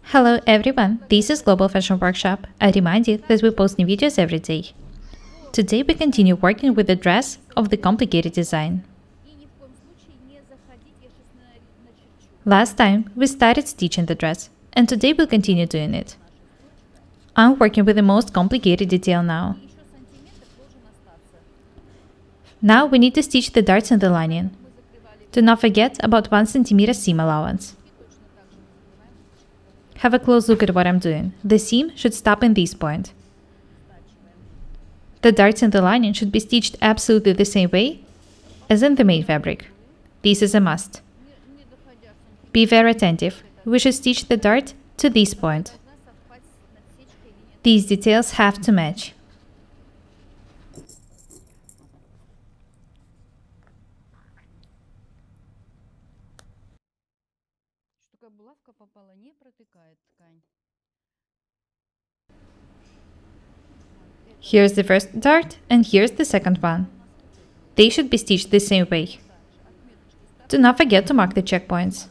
Hello everyone, this is Global Fashion Workshop. I remind you that we post new videos every day. Today we continue working with the dress of the complicated design. Last time we started stitching the dress, and today we'll continue doing it. I'm working with the most complicated detail now. Now we need to stitch the darts in the lining. Do not forget about 1 cm seam allowance. Have a close look at what I'm doing. The seam should stop in this point. The darts in the lining should be stitched absolutely the same way as in the main fabric. This is a must. Be very attentive. We should stitch the dart to this point. These details have to match. Here's the first dart and here's the second one. They should be stitched the same way. Do not forget to mark the checkpoints.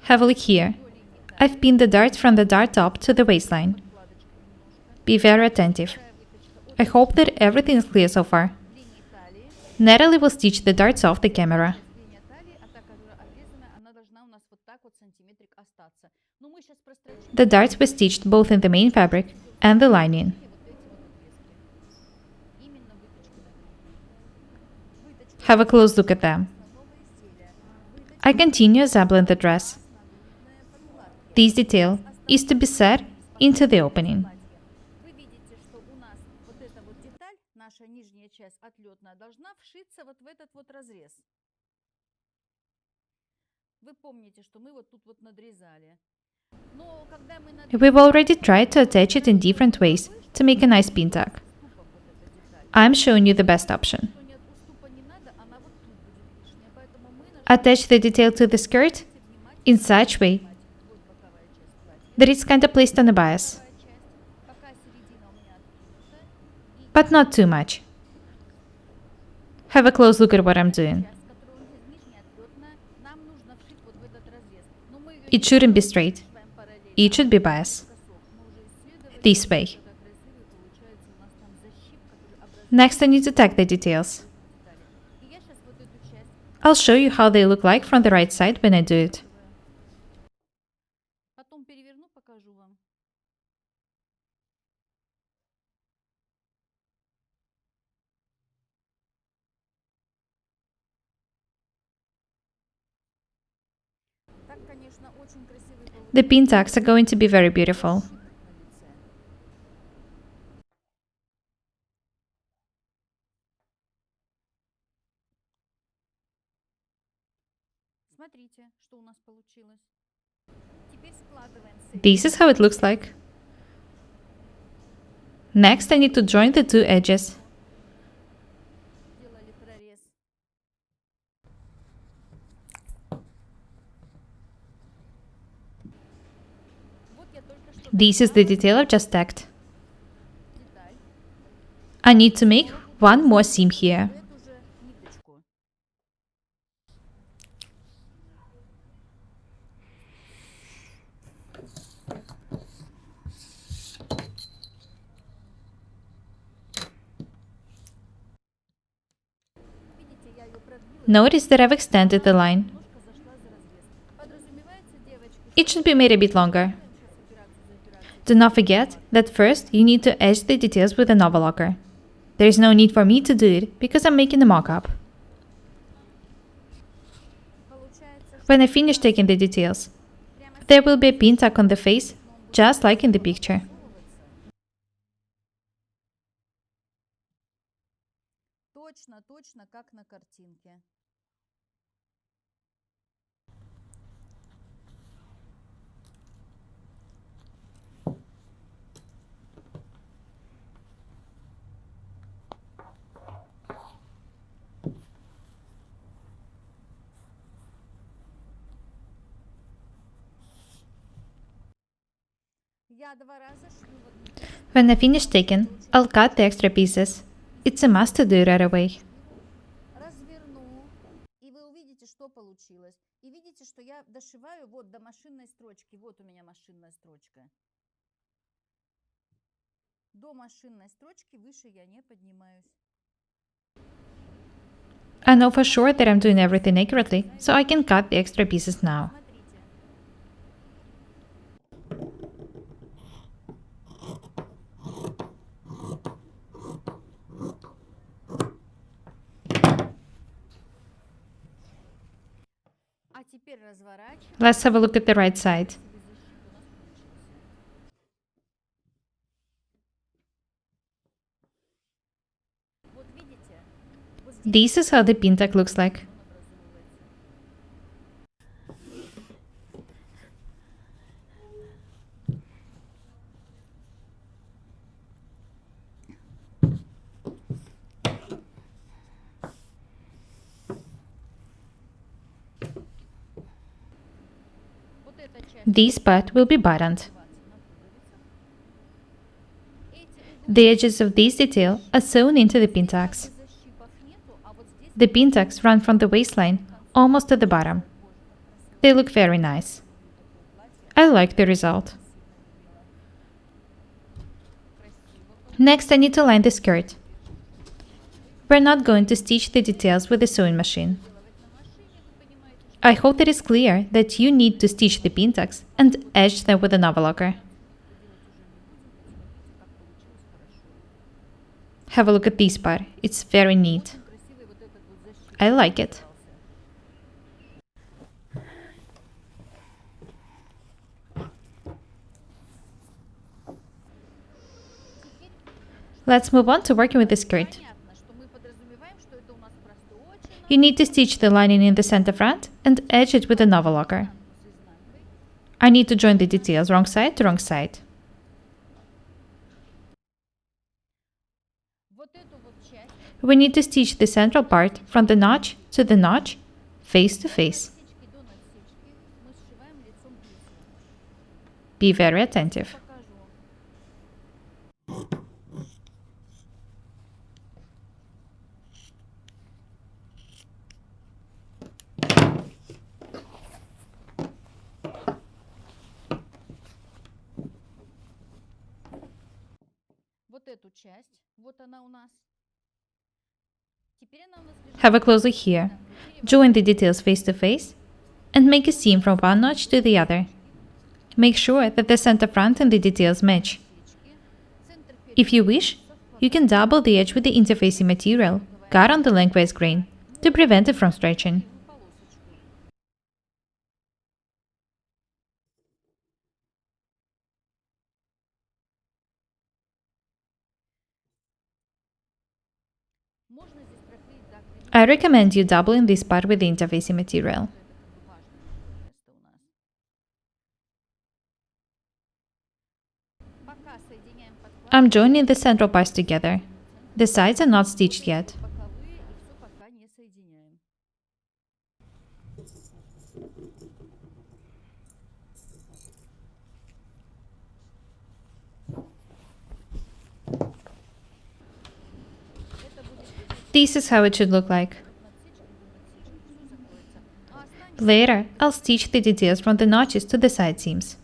Have a look here. I've pinned the dart from the dart top to the waistline. Be very attentive. I hope that everything is clear so far. Natalie will stitch the darts off the camera. The darts were stitched both in the main fabric and the lining. Have a close look at them. I continue assembling the dress. This detail is to be set into the opening. We've already tried to attach it in different ways to make a nice pintuck. I'm showing you the best option. Attach the detail to the skirt in such way that it's kind of placed on a bias, but not too much. Have a close look at what I'm doing. It shouldn't be straight. It should be bias. This way. Next, I need to tack the details. I'll show you how they look like from the right side when I do it. The pin tucks are going to be very beautiful. This is how it looks like. Next, I need to join the two edges. This is the detail I've just tacked. I need to make one more seam here. Notice that I've extended the line. It should be made a bit longer. Do not forget that first you need to edge the details with an overlocker. There is no need for me to do it because I'm making a mock-up. When I finish taking the details, there will be a pin tuck on the face, just like in the picture. When I finish taking, I'll cut the extra pieces. It's a must to do it right away. Разверну, и вы увидите, что получилось. И видите, что я дошиваю вот до машинной строчки. Вот у меня машинная строчка. До машинной строчки выше я не поднимаюсь. I know for sure that I'm doing everything accurately, so I can cut the extra pieces now. Смотрите. А теперь разворачиваем. Let's have a look at the right side. Лицевой защит у нас получился. Вот видите? Вот здесь This is how the pintuck looks like. он образовывается. Вот эта часть This part will be buttoned. на пуговицах. Эти The edges of this detail are sewn into the pintucks. защипов нету, а вот здесь The pintucks run from the waistline almost to the bottom. They look very nice. I like the result. Next, I need to line the skirt. We're not going to stitch the details with the sewing machine. I hope that it's clear that you need to stitch the pintucks and edge them with an overlocker. Have a look at this part. It's very neat. красивый вот этот вот защип. I like it. Let's move on to working with the skirt. Понятно, что мы подразумеваем, что это у нас простой, You need to stitch the lining in the center front and edge it with an overlocker. с изнанкой. I need to join the details wrong side to wrong side. Вот эту вот часть We need to stitch the central part from the notch to the notch, face to face. насечки до насечки мы сшиваем лицом к лицу. Be very attentive. Покажу. Вот эту часть, вот она у нас. Теперь она у нас лежит. Have a close look here. Join the details face to face and make a seam from one notch to the other. Make sure that the center front and the details match. Центр If you wish, you can double the edge with the interfacing material, cut on the lengthwise grain, to prevent it from stretching. полосочку. Можно здесь проклеить, да, клеить. I recommend you doubling this part with the interfacing material. Это как бы важное место у нас. Пока соединяем подкладки, I'm joining the central parts together. The sides are not stitched yet. боковые, и все пока не соединяем. Это будет This is how it should look like. подсечки до подсечки, все закроется. А останется, Later, I'll stitch the details from the notches to the side seams.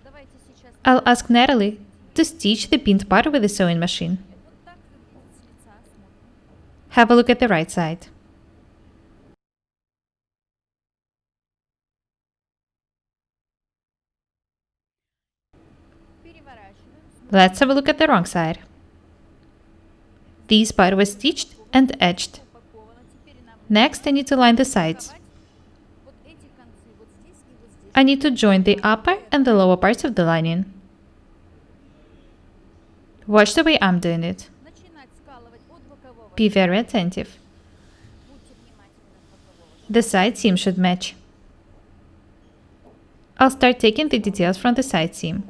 давайте сейчас I'll ask Natalie to stitch the pinned part with the sewing machine. вот так выглядит с лица, смотрим. Have a look at the right side. Переворачиваем, Let's have a look at the wrong side. This part was stitched and edged. упаковано. Теперь нам Next, I need to line the sides. упаковать вот эти концы вот здесь и вот здесь. I need to join the upper and the lower parts of the lining. Watch the way I'm doing it. Начинать скалывать от бокового. Be very attentive. Будьте внимательны от бокового. The side seam should match. I'll start taking the details from the side seam.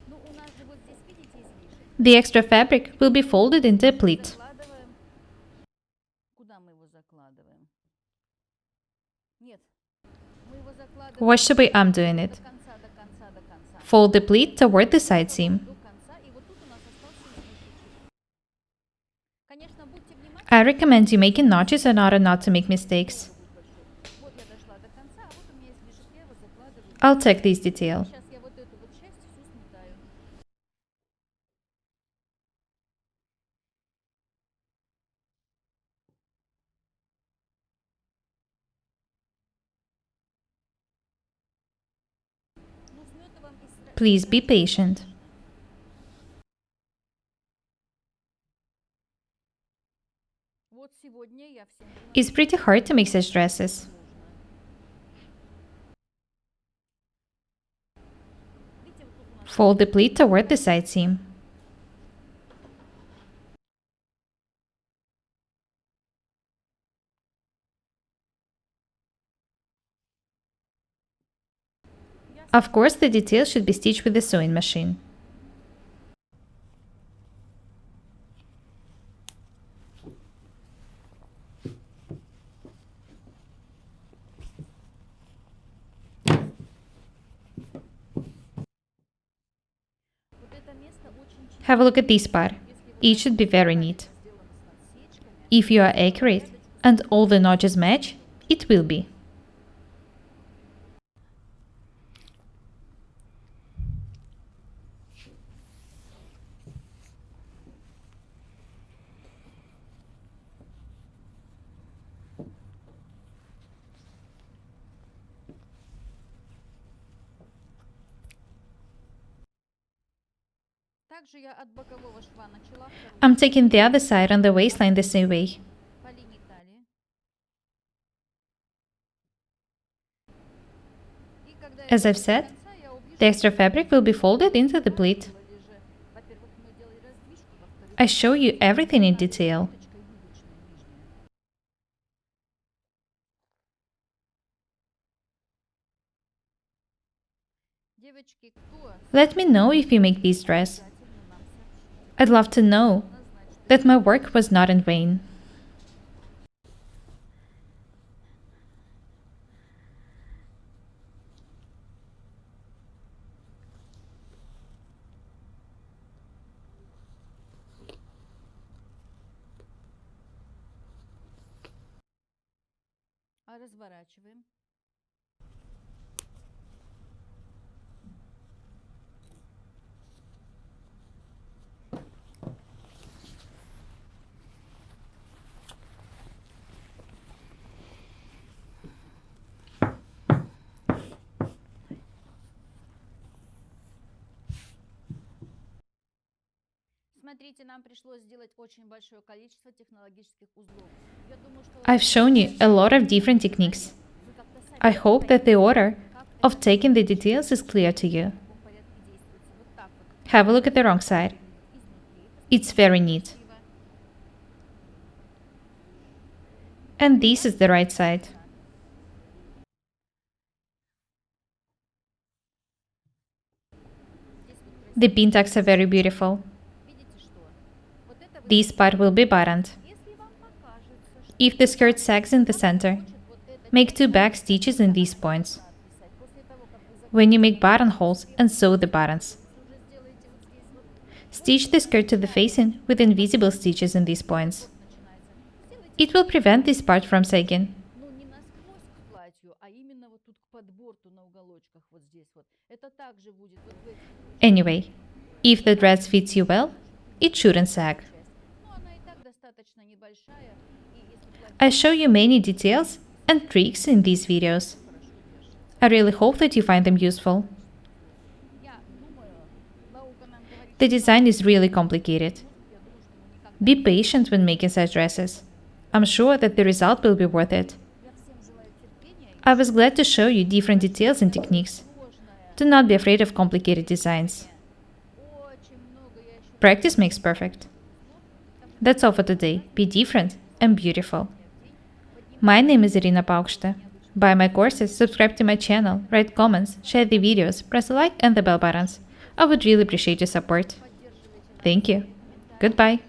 Ну, у нас же вот здесь, видите, The extra fabric will be folded into a pleat. Закладываем. Куда мы его закладываем? Нет. Мы его закладываем Watch the way I'm doing it. до конца, до конца, до конца. Fold the pleat toward the side seam. До конца. И вот тут у нас остался излишечек. Конечно, будьте внимательны. I recommend you making notches in order not to make mistakes. Вот я дошла до конца, а вот у меня излишек. Я его закладываю. I'll check this detail. Сейчас я вот эту вот часть всю сметаю. Ну, сметываем и Please be patient. Вот сегодня я всем It's pretty hard to make such dresses. видите, вот тут у нас Fold the pleat toward the side seam. Of course, the details should be stitched with the sewing machine. вот это место очень чисто. Have a look at this part. It should be very neat. Сделано с насечками. If you are accurate and all the notches match, it will be. Также я от бокового шва начала вторую I'm taking the other side on the waistline the same way. по линии талии. И когда я As I've дойду до said, конца, я увижу, The extra fabric will be folded into the pleat. или же, во-первых, мы делали раздвижку, во-вторых, I show you everything in detail. ниточкой выборочной нижней. Девочки, кто Let me know if you make this dress. обязательно нам сообщит. I'd love to know Однозначно. that my work was not in vain. А разворачиваем. Смотрите, нам пришлось сделать очень большое количество технологических узлов. Я думаю, что I've shown you a lot of different techniques. вы как-то сами I hope that the order of taking the details is clear to you. в таком порядке действуете. Вот так вот. Have a look at the wrong side. Изнутри. It's very neat. Красиво. And this is the right side. Здесь вот The pintucks are very beautiful. видите что? Вот это вы... This part will be buttoned. Если вам покажется, что If the skirt sags in the center, хочет вот это make 2 back stitches in these points. отписать, после того, как вы When you make buttonholes and sew the buttons, уже сделаете вот здесь вот, stitch the skirt to the facing with invisible stitches in these points. начинается. Сделайте, It will prevent this part from sagging. ну, не насквозь к платью, а именно вот тут к подборту на уголочках вот здесь вот. Это также будет вот в этих Anyway, if the dress fits you well, it shouldn't sag. часть. Ну, она и так достаточно небольшая, и если платье I show you many details and tricks in these videos. хорошо держится. I really hope that you find them useful. Я думаю, наука нам говорит, The design is really complicated. я думаю, что мы никак Be patient when making such dresses. I'm sure that the result will be worth it. Я всем желаю терпения и I was glad to show you different details and techniques. сложное. Do not be afraid of complicated designs. Очень много я еще Practice makes perfect. That's all for today. Be different and beautiful. My name is Irina Paukshte. Buy my courses, subscribe to my channel, write comments, share the videos, press the like and the bell buttons. I would really appreciate your support. поддерживаете Thank you. Goodbye.